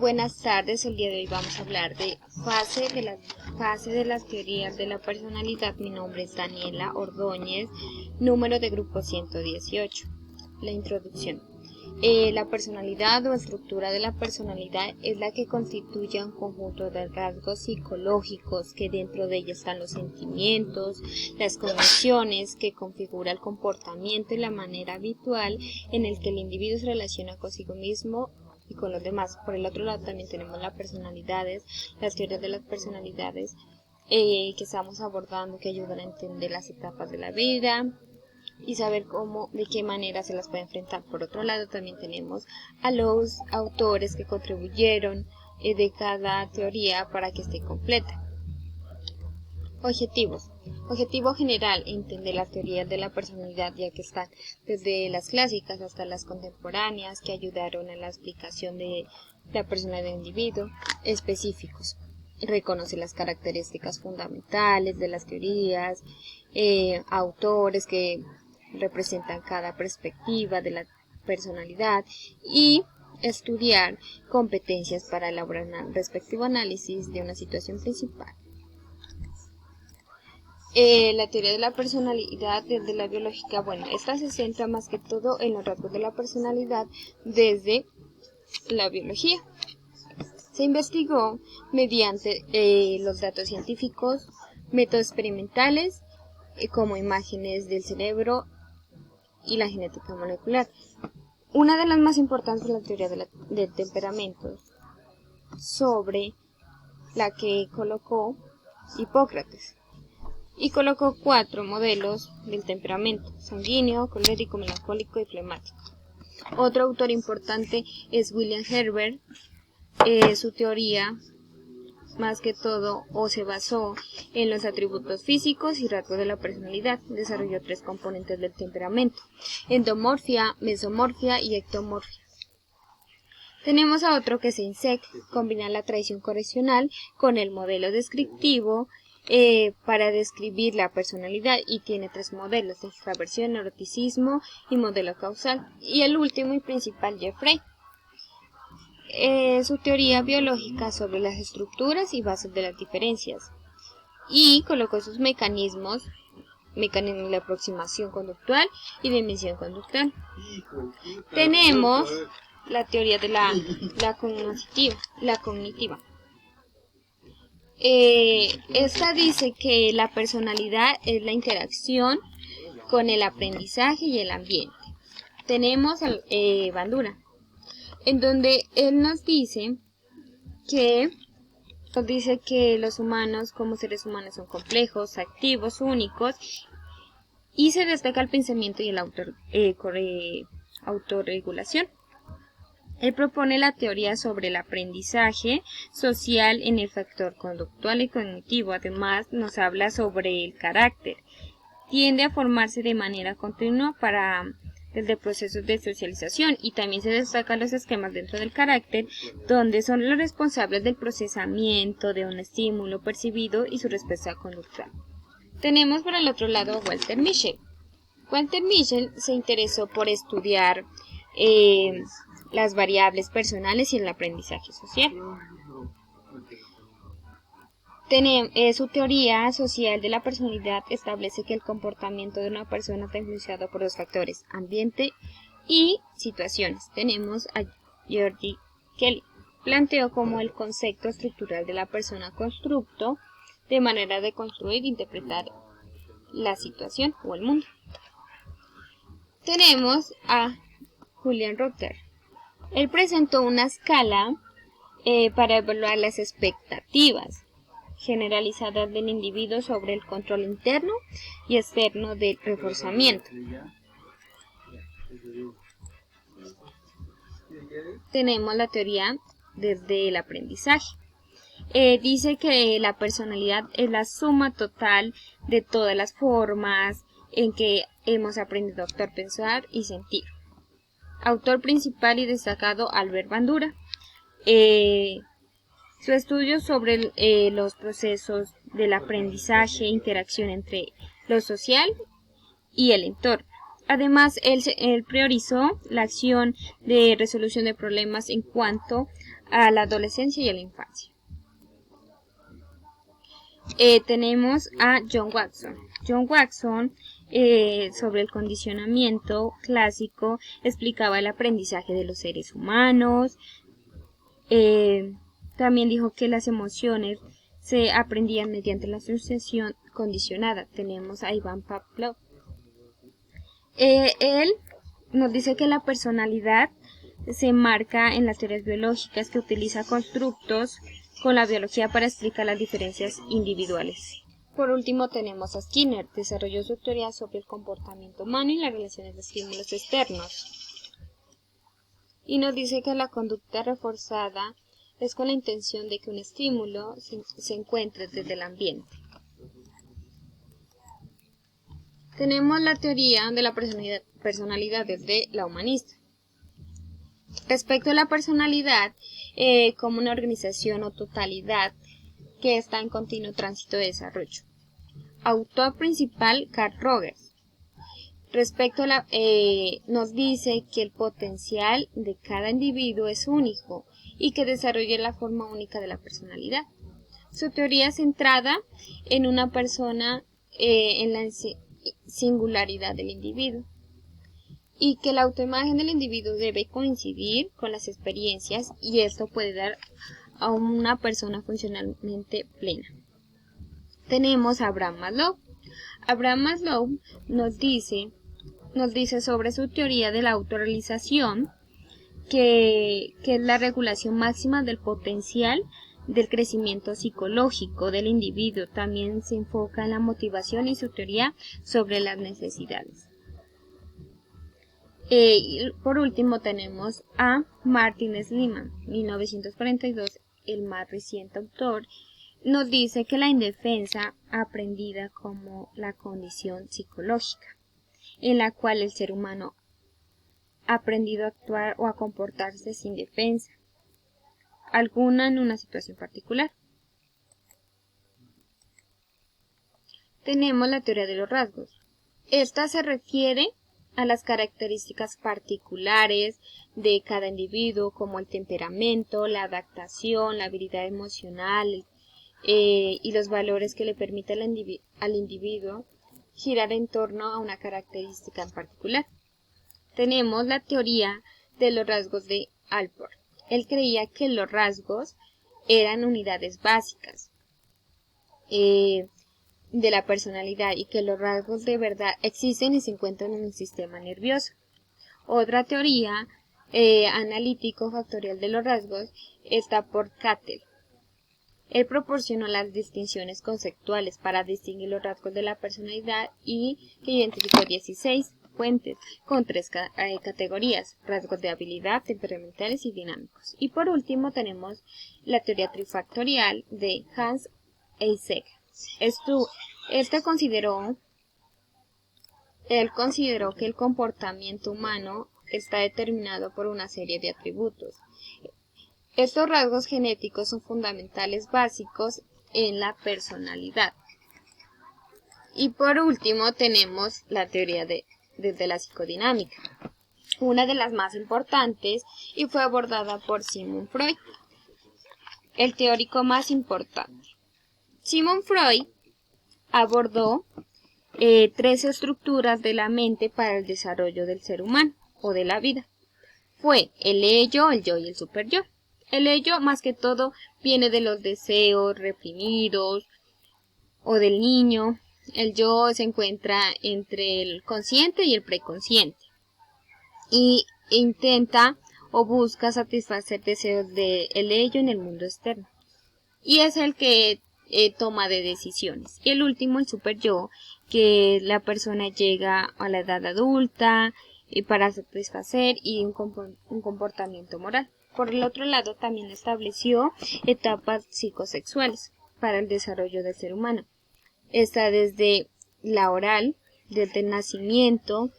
Buenas tardes, el día de hoy vamos a hablar de fase de las teorías de la personalidad. Mi nombre es Daniela Ordóñez, número de grupo 118. La introducción. La personalidad o estructura de la personalidad es la que constituye un conjunto de rasgos psicológicos que dentro de ella están los sentimientos, las cogniciones que configura el comportamiento y la manera habitual en el que el individuo se relaciona consigo mismo y con los demás. Por el otro lado también tenemos las personalidades, las teorías de las personalidades que estamos abordando, que ayudan a entender las etapas de la vida y saber de qué manera se las puede enfrentar. Por otro lado también tenemos a los autores que contribuyeron de cada teoría para que esté completa. Objetivos. Objetivo general, entender las teorías de la personalidad, ya que están desde las clásicas hasta las contemporáneas, que ayudaron a la explicación de la personalidad del individuo. Específicos. Reconoce las características fundamentales de las teorías, autores que representan cada perspectiva de la personalidad y estudiar competencias para elaborar un respectivo análisis de una situación principal. La teoría de la personalidad desde la biológica, esta se centra más que todo en los rasgos de la personalidad desde la biología. Se investigó mediante los datos científicos, métodos experimentales, como imágenes del cerebro y la genética molecular. Una de las más importantes es la teoría del temperamento, sobre la que colocó Hipócrates. Y colocó 4 modelos del temperamento: sanguíneo, colérico, melancólico y flemático. Otro autor importante es William Herbert. Su teoría más que todo se basó en los atributos físicos y rasgos de la personalidad. Desarrolló 3 componentes del temperamento: endomorfia, mesomorfia y ectomorfia. Tenemos a otro que es Eysenck, combina la tradición correccional con el modelo descriptivo para describir la personalidad, y tiene 3 modelos: extraversión, neuroticismo y modelo causal. Y el último y principal, Jeffrey. Su teoría biológica sobre las estructuras y bases de las diferencias, y colocó sus mecanismos de aproximación conductual y de emisión conductual. Tenemos la teoría de la cognitiva. Esta dice que la personalidad es la interacción con el aprendizaje y el ambiente. Tenemos a Bandura, en donde él nos dice que los humanos como seres humanos son complejos, activos, únicos, y se destaca el pensamiento y la autorregulación. Él propone la teoría sobre el aprendizaje social en el factor conductual y cognitivo. Además, nos habla sobre el carácter. Tiende a formarse de manera continua desde procesos de socialización, y también se destacan los esquemas dentro del carácter, donde son los responsables del procesamiento de un estímulo percibido y su respuesta conductual. Tenemos por el otro lado a Walter Mischel. Walter Mischel se interesó por estudiar las variables personales y el aprendizaje social. Su teoría social de la personalidad establece que el comportamiento de una persona está influenciado por 2 factores: ambiente y situaciones. Tenemos a George Kelly. Planteó como el concepto estructural de la persona constructo, de manera de construir e interpretar la situación o el mundo. Tenemos a Julian Rother. Él presentó una escala para evaluar las expectativas generalizadas del individuo sobre el control interno y externo del reforzamiento. Tenemos la teoría desde el aprendizaje. Dice que la personalidad es la suma total de todas las formas en que hemos aprendido a actuar, pensar y sentir. Autor principal y destacado, Albert Bandura. Su estudio sobre los procesos del aprendizaje e interacción entre lo social y el entorno. Además, él priorizó la acción de resolución de problemas en cuanto a la adolescencia y a la infancia. Tenemos a John Watson. John Watson, sobre el condicionamiento clásico, explicaba el aprendizaje de los seres humanos. También dijo que las emociones se aprendían mediante la asociación condicionada. Tenemos a Ivan Pavlov. Él nos dice que la personalidad se marca en las teorías biológicas, que utiliza constructos con la biología para explicar las diferencias individuales. Por último tenemos a Skinner. Desarrolló su teoría sobre el comportamiento humano y las relaciones de estímulos externos. Y nos dice que la conducta reforzada es con la intención de que un estímulo se encuentre desde el ambiente. Tenemos la teoría de la personalidad desde la humanista. Respecto a la personalidad, como una organización o totalidad que está en continuo tránsito de desarrollo. Autor principal, Carl Rogers. Respecto a nos dice que el potencial de cada individuo es único y que desarrolla la forma única de la personalidad. Su teoría es centrada en una persona, en la singularidad del individuo, y que la autoimagen del individuo debe coincidir con las experiencias, y esto puede dar a una persona funcionalmente plena. Tenemos a Abraham Maslow. Abraham Maslow nos dice sobre su teoría de la autorrealización que es la regulación máxima del potencial del crecimiento psicológico del individuo. También se enfoca en la motivación y su teoría sobre las necesidades. Y por último tenemos a Martin Seligman, 1942, el más reciente autor. Nos dice que la indefensa aprendida como la condición psicológica, en la cual el ser humano ha aprendido a actuar o a comportarse sin defensa alguna en una situación particular. Tenemos la teoría de los rasgos. Esta se refiere a las características particulares de cada individuo, como el temperamento, la adaptación, la habilidad emocional, y los valores que le permiten al individuo girar en torno a una característica en particular. Tenemos la teoría de los rasgos de Allport. Él creía que los rasgos eran unidades básicas de la personalidad y que los rasgos de verdad existen y se encuentran en el sistema nervioso. Otra teoría analítico-factorial de los rasgos está por Cattell. Él proporcionó las distinciones conceptuales para distinguir los rasgos de la personalidad y que identificó 16 fuentes con 3 categorías: rasgos de habilidad, temperamentales y dinámicos. Y por último tenemos la teoría trifactorial de Hans Eysenck. Él consideró que el comportamiento humano está determinado por una serie de atributos. Estos rasgos genéticos son fundamentales básicos en la personalidad. Y por último tenemos la teoría desde la psicodinámica, una de las más importantes, y fue abordada por Sigmund Freud, el teórico más importante. Sigmund Freud abordó 3 estructuras de la mente para el desarrollo del ser humano o de la vida. Fue el ello, el yo y el superyo. El ello, más que todo, viene de los deseos reprimidos o del niño. El yo se encuentra entre el consciente y el preconsciente y intenta o busca satisfacer deseos del ello en el mundo externo, y es el que toma de decisiones. Y el último, el superyo, que la persona llega a la edad adulta para satisfacer y un comportamiento moral. Por el otro lado, también estableció etapas psicosexuales para el desarrollo del ser humano. Está desde la oral, desde el nacimiento,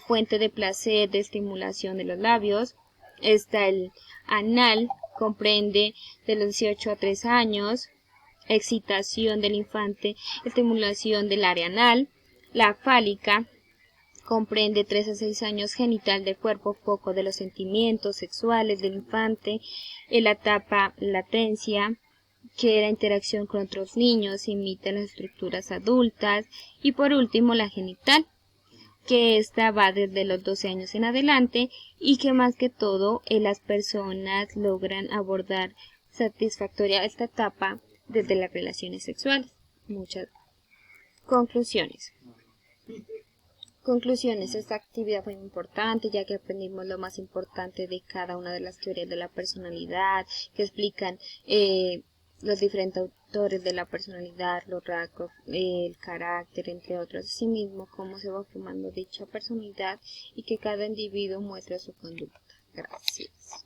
fuente de placer, de estimulación de los labios. Está el anal, comprende de los 18 a 3 años, excitación del infante, estimulación del área anal. La fálica Comprende 3 a 6 años genital del cuerpo, poco de los sentimientos sexuales del infante, en la etapa latencia, que la interacción con otros niños imita las estructuras adultas, y por último la genital, que esta va desde los 12 años en adelante y que más que todo las personas logran abordar satisfactoria esta etapa desde las relaciones sexuales. Muchas conclusiones. Conclusiones, esta actividad fue muy importante ya que aprendimos lo más importante de cada una de las teorías de la personalidad, que explican los diferentes autores de la personalidad, los rasgos, el carácter, entre otros, asimismo cómo se va formando dicha personalidad y que cada individuo muestra su conducta. Gracias.